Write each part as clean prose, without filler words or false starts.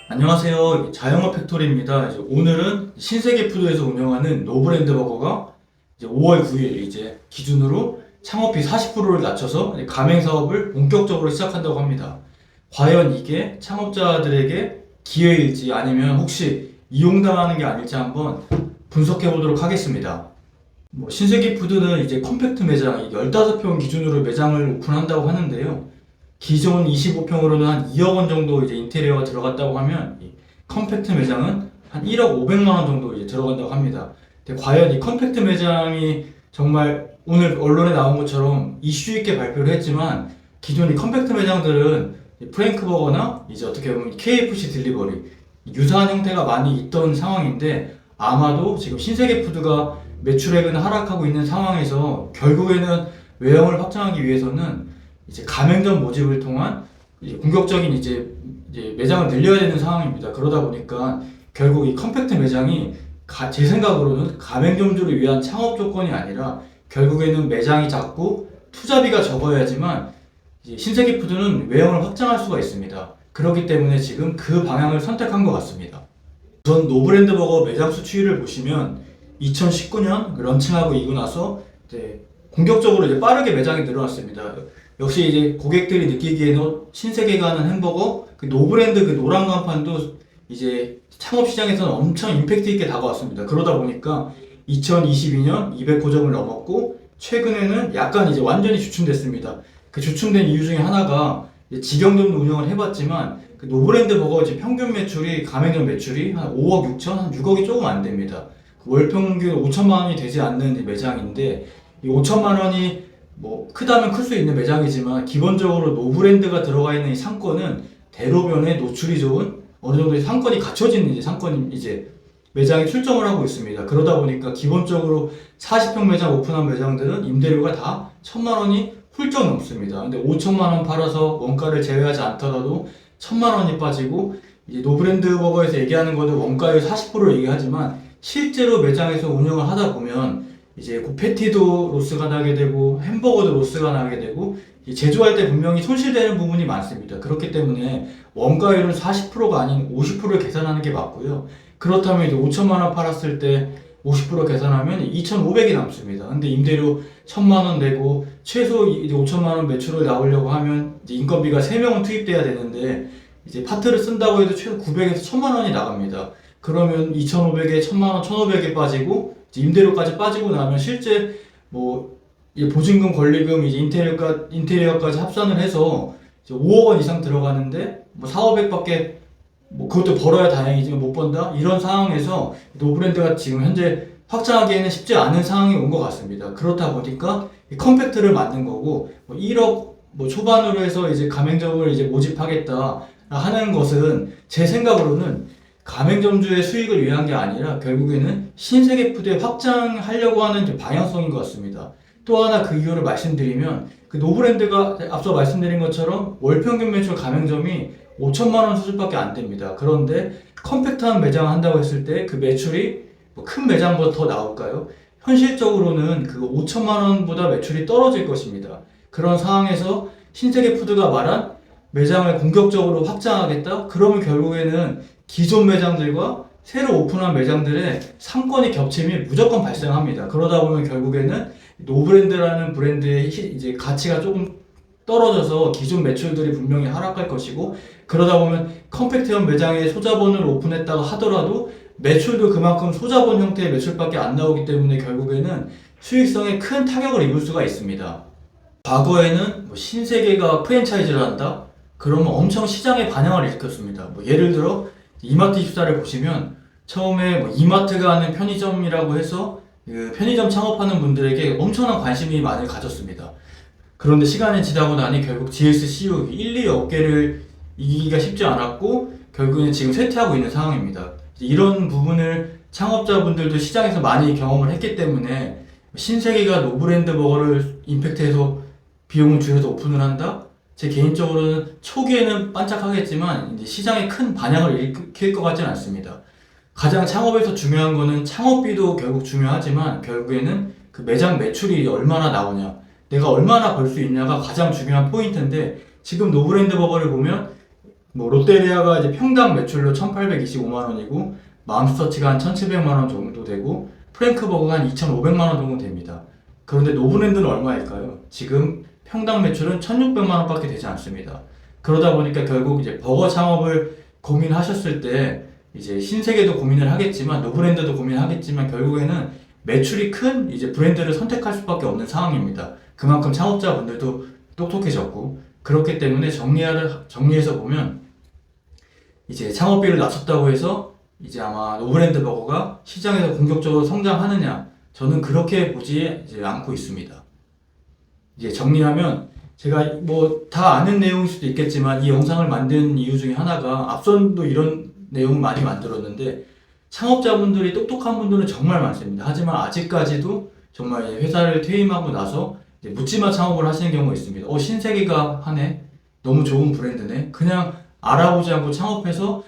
안녕하세요. 자영업 팩토리입니다. 오늘은 신세계푸드에서 운영하는 노브랜드 버거가 이제 5월 9일 기준으로 창업비 40%를 낮춰서 이제 가맹 사업을 본격적으로 시작한다고 합니다. 과연 이게 창업자들에게 기회일지 아니면 혹시 이용당하는 게 아닐지 한번 분석해 보도록 하겠습니다. 신세계푸드는 이제 컴팩트 매장 15평 기준으로 매장을 오픈한다고 하는데요. 기존 25평으로는 한 2억 원 정도 이제 인테리어가 들어갔다고 하면 이 컴팩트 매장은 한 1억 500만 원 정도 이제 들어간다고 합니다. 근데 과연 이 컴팩트 매장이 정말 오늘 언론에 나온 것처럼 이슈 있게 발표를 했지만 기존 이 컴팩트 매장들은 프랭크버거나 이제 어떻게 보면 KFC 딜리버리 유사한 형태가 많이 있던 상황인데 아마도 지금 신세계푸드가 매출액은 하락하고 있는 상황에서 결국에는 외형을 확장하기 위해서는 이제 가맹점 모집을 통한 이제 공격적인 이제 매장을 늘려야 되는 상황입니다. 그러다 보니까 결국 이 컴팩트 매장이 제 생각으로는 가맹점주를 위한 창업 조건이 아니라 결국에는 매장이 작고 투자비가 적어야지만 이제 신세계푸드는 외형을 확장할 수가 있습니다. 그렇기 때문에 지금 그 방향을 선택한 것 같습니다. 우선 노브랜드 버거 매장 수치를 보시면 2019년 런칭하고 이고 나서 이제 공격적으로 이제 빠르게 매장이 늘어났습니다. 역시 이제 고객들이 느끼기에는 신세계가 하는 햄버거, 그 노브랜드 그 노란 간판도 이제 창업 시장에서는 엄청 임팩트 있게 다가왔습니다. 그러다 보니까 2022년 200호점을 넘었고 최근에는 약간 이제 완전히 주춤됐습니다. 그 주춤된 이유 중에 하나가 직영점도 운영을 해봤지만 그 노브랜드 버거 이제 평균 매출이 가맹점 매출이 한 5억 6천, 한 6억이 조금 안 됩니다. 월 평균 5천만 원이 되지 않는 매장인데 이 5천만 원이 뭐 크다면 클 수 있는 매장이지만 기본적으로 노브랜드가 들어가 있는 이 상권은 대로변에 노출이 좋은 어느 정도의 상권이 갖춰진 이제 매장에 출점을 하고 있습니다. 그러다 보니까 기본적으로 40평 매장 오픈한 매장들은 임대료가 다 1천만 원이 훌쩍 넘습니다. 근데 5천만 원 팔아서 원가를 제외하지 않더라도 1천만 원이 빠지고 이제 노브랜드 버거에서 얘기하는 거는 원가율 40%를 얘기하지만 실제로 매장에서 운영을 하다 보면 이제 그 패티도 로스가 나게 되고 햄버거도 로스가 나게 되고 제조할 때 분명히 손실되는 부분이 많습니다. 그렇기 때문에 원가율은 40%가 아닌 50%를 계산하는 게 맞고요. 그렇다면 이제 5천만 원 팔았을 때 50% 계산하면 2,500이 남습니다. 근데 임대료 1,000만 원 내고 최소 이제 5천만 원 매출을 나오려고 하면 이제 인건비가 3명은 투입돼야 되는데 이제 파트를 쓴다고 해도 최소 900에서 1,000만 원이 나갑니다. 그러면 2,500에 1,000만 원, 1,500에 빠지고 임대료까지 빠지고 나면 실제 뭐 보증금, 권리금, 이제 인테리어까지 합산을 해서 이제 5억 원 이상 들어가는데 뭐 4, 500밖에 뭐 그것도 벌어야 다행이지만 못 번다 이런 상황에서 노브랜드가 지금 현재 확장하기에는 쉽지 않은 상황이 온 것 같습니다. 그렇다 보니까 컴팩트를 만든 거고 뭐 1억 뭐 초반으로 해서 이제 가맹점을 이제 모집하겠다 하는 것은 제 생각으로는 가맹점주의 수익을 위한 게 아니라 결국에는 신세계푸드에 확장하려고 하는 방향성인 것 같습니다. 또 하나 그 이유를 말씀드리면 그 노브랜드가 앞서 말씀드린 것처럼 월 평균 매출 가맹점이 5천만 원 수준밖에 안 됩니다. 그런데 컴팩트한 매장을 한다고 했을 때 그 매출이 큰 매장보다 더 나올까요? 현실적으로는 그 5천만 원보다 매출이 떨어질 것입니다. 그런 상황에서 신세계푸드가 말한 매장을 공격적으로 확장하겠다? 그러면 결국에는 기존 매장들과 새로 오픈한 매장들의 상권이 겹침이 무조건 발생합니다. 그러다 보면 결국에는 노브랜드라는 브랜드의 이제 가치가 조금 떨어져서 기존 매출들이 분명히 하락할 것이고 그러다 보면 컴팩트형 매장에 소자본을 오픈했다고 하더라도 매출도 그만큼 소자본 형태의 매출밖에 안 나오기 때문에 결국에는 수익성에 큰 타격을 입을 수가 있습니다. 과거에는 신세계가 프랜차이즈를 한다? 그러면 엄청 시장에 반향을 일으켰습니다. 예를 들어 이마트24를 보시면 처음에 이마트가 하는 편의점이라고 해서 그 편의점 창업하는 분들에게 엄청난 관심이 많이 가졌습니다. 그런데 시간이 지나고 나니 결국 GSCU 1, 2 업계를 이기기가 쉽지 않았고 결국에는 지금 쇠퇴하고 있는 상황입니다. 이런 부분을 창업자분들도 시장에서 많이 경험을 했기 때문에 신세계가 노브랜드 버거를 임팩트해서 비용을 줄여서 오픈을 한다? 제 개인적으로는 초기에는 반짝하겠지만 이제 시장에 큰 반향을 일으킬 것 같지는 않습니다. 가장 창업에서 중요한 거는 창업비도 결국 중요하지만 결국에는 그 매장 매출이 얼마나 나오냐, 내가 얼마나 벌 수 있냐가 가장 중요한 포인트인데 지금 노브랜드 버거를 보면 뭐 롯데리아가 이제 평당 매출로 1,825만 원이고 맘스터치가 한 1,700만 원 정도 되고 프랭크버거가 한 2,500만 원 정도 됩니다. 그런데 노브랜드는 얼마일까요? 지금 평당 매출은 1,600만 원밖에 되지 않습니다. 그러다 보니까 결국 이제 버거 창업을 고민하셨을 때 이제 신세계도 고민을 하겠지만 노브랜드도 고민하겠지만 결국에는 매출이 큰 이제 브랜드를 선택할 수밖에 없는 상황입니다. 그만큼 창업자분들도 똑똑해졌고 그렇기 때문에 정리해서 보면 이제 창업비를 낮췄다고 해서 이제 아마 노브랜드 버거가 시장에서 공격적으로 성장하느냐 저는 그렇게 보지 이제 않고 있습니다. 이제 정리하면 제가 뭐 다 아는 내용일 수도 있겠지만 이 영상을 만든 이유 중에 하나가 앞선도 이런 내용 많이 만들었는데 창업자분들이 똑똑한 분들은 정말 많습니다. 하지만 아직까지도 정말 회사를 퇴임하고 나서 이제 묻지마 창업을 하시는 경우가 있습니다. 신세계가 하네? 너무 좋은 브랜드네? 그냥 알아보지 않고 창업해서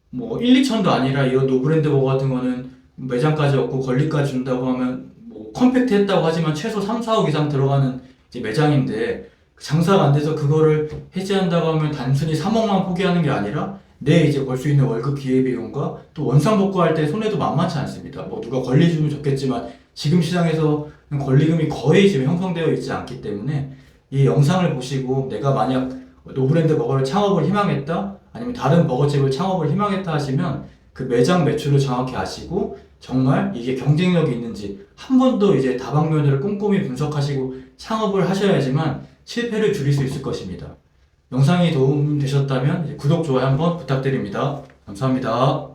뭐 1, 2천도 아니라 이런 노브랜드 버거 같은 거는 매장까지 없고 권리까지 준다고 하면 뭐 컴팩트 했다고 하지만 최소 3, 4억 이상 들어가는 이제 매장인데 장사가 안 돼서 그거를 해지한다고 하면 단순히 3억만 포기하는 게 아니라 내 이제 벌 수 있는 월급 기회비용과 또 원상 복구할 때 손해도 만만치 않습니다. 뭐 누가 권리 주면 좋겠지만 지금 시장에서는 권리금이 거의 지금 형성되어 있지 않기 때문에 이 영상을 보시고 내가 만약 노브랜드 버거를 창업을 희망했다 아니면 다른 버거집을 창업을 희망했다 하시면 그 매장 매출을 정확히 아시고 정말 이게 경쟁력이 있는지 한 번도 이제 다방면으로 꼼꼼히 분석하시고 창업을 하셔야지만 실패를 줄일 수 있을 것입니다. 영상이 도움되셨다면 구독, 좋아요 한번 부탁드립니다. 감사합니다.